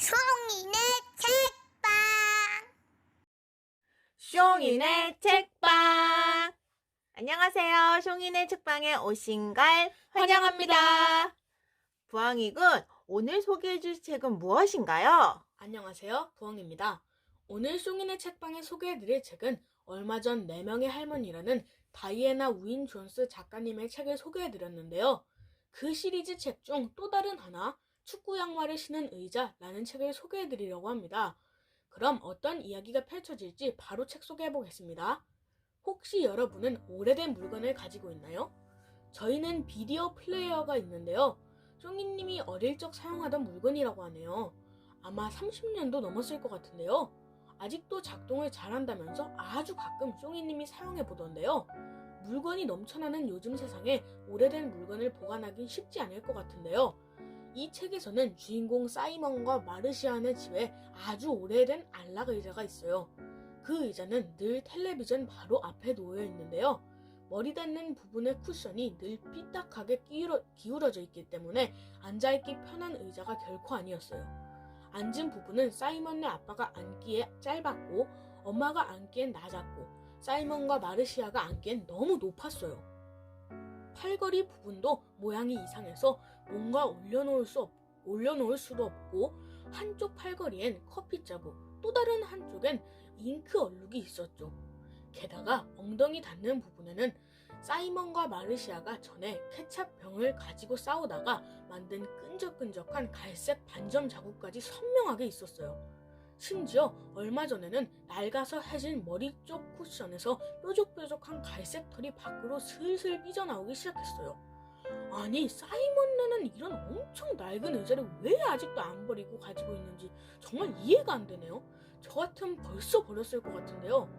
송이네 책방. 숑이네 책방. 안녕하세요. 숑이네 책방에 오신 걸 환영합니다. 부엉이군, 오늘 소개해 줄 책은 무엇인가요? 안녕하세요, 부엉입니다. 오늘 숑이네 책방에 소개해드릴 책은 얼마 전 4명의 할머니라는 다이애나 우인 존스 작가님의 책을 소개해드렸는데요. 그 시리즈 책 중 또 다른 하나, 축구 양말을 신은 의자라는 책을 소개해드리려고 합니다. 그럼 어떤 이야기가 펼쳐질지 바로 책 소개해보겠습니다. 혹시 여러분은 오래된 물건을 가지고 있나요? 저희는 비디오 플레이어가 있는데요. 쫑이님이 어릴 적 사용하던 물건이라고 하네요. 아마 30년도 넘었을 것 같은데요. 아직도 작동을 잘한다면서 아주 가끔 쫑이님이 사용해보던데요. 물건이 넘쳐나는 요즘 세상에 오래된 물건을 보관하긴 쉽지 않을 것 같은데요. 이 책에서는 주인공 사이먼과 마르시안의 집에 아주 오래된 안락 의자가 있어요. 그 의자는 늘 텔레비전 바로 앞에 놓여 있는데요. 머리 닿는 부분의 쿠션이 늘 삐딱하게 기울어져 있기 때문에 앉아있기 편한 의자가 결코 아니었어요. 앉은 부분은 사이먼네 아빠가 앉기에 짧았고 엄마가 앉기엔 낮았고 사이먼과 마르시아가 앉기엔 너무 높았어요. 팔걸이 부분도 모양이 이상해서 뭔가 올려놓을 수도 없고 한쪽 팔걸이엔 커피 자국, 또 다른 한쪽엔 잉크 얼룩이 있었죠. 게다가 엉덩이 닿는 부분에는 사이먼과 마르시아가 전에 케찹병을 가지고 싸우다가 만든 끈적끈적한 갈색 반점 자국까지 선명하게 있었어요. 심지어 얼마 전에는 낡아서 해진 머리 쪽 쿠션에서 뾰족뾰족한 갈색 털이 밖으로 슬슬 삐져나오기 시작했어요. 아니, 사이먼네는 이런 엄청 낡은 의자를 왜 아직도 안 버리고 가지고 있는지 정말 이해가 안 되네요. 저 같으면 벌써 버렸을 것 같은데요.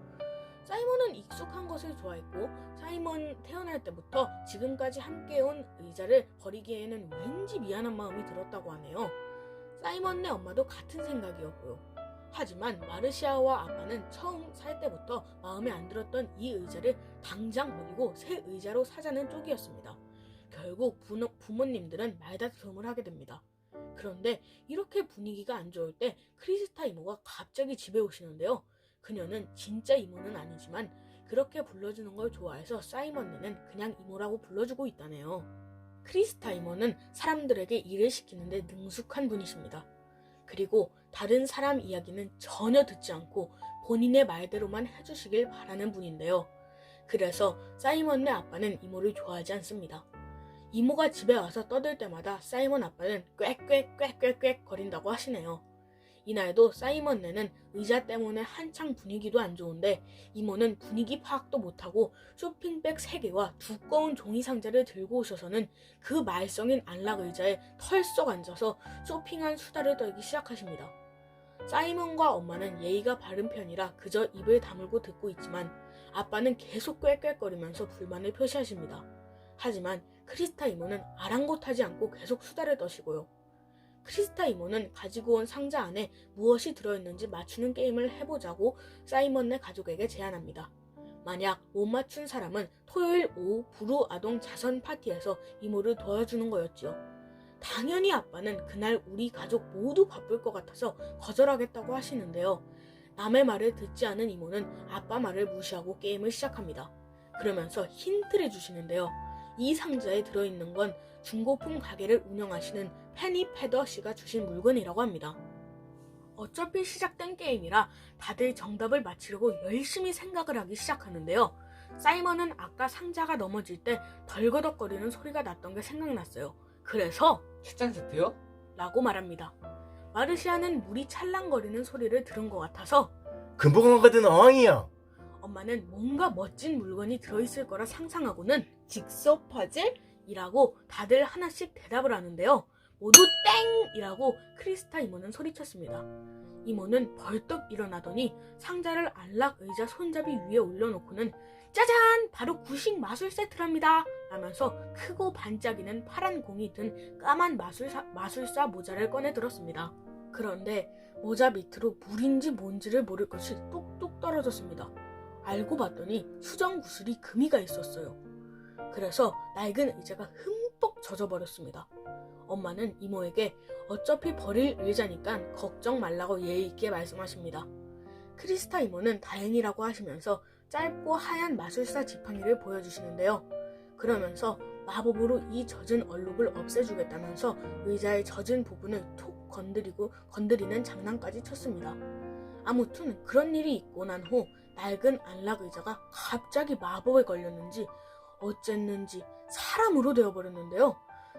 사이먼은 익숙한 것을 좋아했고 사이먼 태어날 때부터 지금까지 함께해온 의자를 버리기에는 왠지 미안한 마음이 들었다고 하네요. 사이먼네 엄마도 같은 생각이었고요. 하지만 마르시아와 아빠는 처음 살 때부터 마음에 안 들었던 이 의자를 당장 버리고 새 의자로 사자는 쪽이었습니다. 결국 부모님들은 말다툼을 하게 됩니다. 그런데 이렇게 분위기가 안 좋을 때 크리스타 이모가 갑자기 집에 오시는데요. 그녀는 진짜 이모는 아니지만 그렇게 불러주는 걸 좋아해서 사이먼네는 그냥 이모라고 불러주고 있다네요. 크리스타 이모는 사람들에게 일을 시키는데 능숙한 분이십니다. 그리고 다른 사람 이야기는 전혀 듣지 않고 본인의 말대로만 해주시길 바라는 분인데요. 그래서 사이먼네 아빠는 이모를 좋아하지 않습니다. 이모가 집에 와서 떠들 때마다 사이먼 아빠는 꽥꽥꽥꽥꽥 거린다고 하시네요. 이날도 사이먼네는 의자 때문에 한창 분위기도 안 좋은데 이모는 분위기 파악도 못하고 쇼핑백 3개와 두꺼운 종이 상자를 들고 오셔서는 그 말썽인 안락 의자에 털썩 앉아서 쇼핑한 수다를 떨기 시작하십니다. 사이먼과 엄마는 예의가 바른 편이라 그저 입을 다물고 듣고 있지만 아빠는 계속 꽥꽥거리면서 불만을 표시하십니다. 하지만 크리스타 이모는 아랑곳하지 않고 계속 수다를 떠시고요. 크리스타 이모는 가지고 온 상자 안에 무엇이 들어있는지 맞추는 게임을 해보자고 사이먼네 가족에게 제안합니다. 만약 못 맞춘 사람은 토요일 오후 부루 아동 자선 파티에서 이모를 도와주는 거였지요. 당연히 아빠는 그날 우리 가족 모두 바쁠 것 같아서 거절하겠다고 하시는데요. 남의 말을 듣지 않은 이모는 아빠 말을 무시하고 게임을 시작합니다. 그러면서 힌트를 주시는데요. 이 상자에 들어있는 건 중고품 가게를 운영하시는 페니 패더 씨가 주신 물건이라고 합니다. 어차피 시작된 게임이라 다들 정답을 맞히려고 열심히 생각을 하기 시작하는데요. 사이먼은 아까 상자가 넘어질 때 덜거덕거리는 소리가 났던 게 생각났어요. 그래서 책장 세트요? 라고 말합니다. 마르시아는 물이 찰랑거리는 소리를 들은 것 같아서 금붕어 같은 어항이요. 엄마는 뭔가 멋진 물건이 들어있을 거라 상상하고는 직소 퍼즐? 이라고 다들 하나씩 대답을 하는데요. 모두 땡! 이라고 크리스타 이모는 소리쳤습니다. 이모는 벌떡 일어나더니 상자를 안락 의자 손잡이 위에 올려놓고는 짜잔! 바로 구식 마술 세트랍니다! 라면서 크고 반짝이는 파란 공이 든 까만 마술사 모자를 꺼내 들었습니다. 그런데 모자 밑으로 물인지 뭔지를 모를 것이 뚝뚝 떨어졌습니다. 알고 봤더니 수정 구슬이 금이가 있었어요. 그래서 낡은 의자가 흠뻑 젖어버렸습니다. 엄마는 이모에게 어차피 버릴 의자니까 걱정 말라고 예의 있게 말씀하십니다. 크리스타 이모는 다행이라고 하시면서 짧고 하얀 마술사 지팡이를 보여주시는데요. 그러면서 마법으로 이 젖은 얼룩을 없애주겠다면서 의자의 젖은 부분을 톡 건드리는 장난까지 쳤습니다. 아무튼 그런 일이 있고 난 후 낡은 안락 의자가 갑자기 마법에 걸렸는지 어쨌는지 사람으로 되어버렸는데요.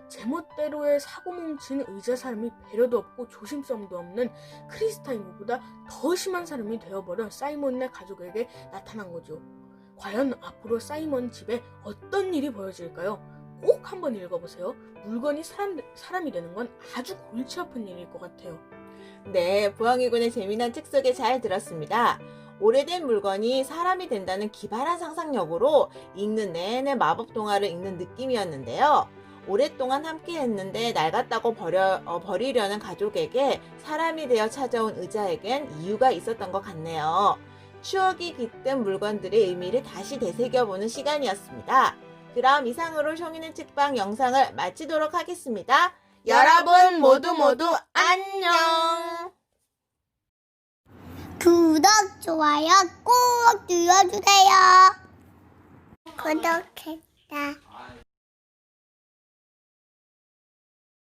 제멋대로의 사고 뭉친 의자 사람이 배려도 없고 조심성도 없는 크리스타 이모보다 더 심한 사람이 되어버려 사이먼네 가족에게 나타난 거죠. 과연 앞으로 사이먼 집에 어떤 일이 벌어질까요? 꼭 한번 읽어보세요. 물건이 사람이 되는 건 아주 골치 아픈 일일 것 같아요. 네, 부엉이군의 재미난 책 소개 잘 들었습니다. 오래된 물건이 사람이 된다는 기발한 상상력으로 읽는 내내 마법 동화를 읽는 느낌이었는데요. 오랫동안 함께 했는데 낡았다고 버리려는 가족에게 사람이 되어 찾아온 의자에겐 이유가 있었던 것 같네요. 추억이 깃든 물건들의 의미를 다시 되새겨보는 시간이었습니다. 그럼 이상으로 숑이네 책방 영상을 마치도록 하겠습니다. 여러분 모두 안녕! 구독, 좋아요 꼭 눌러주세요. 구독했다.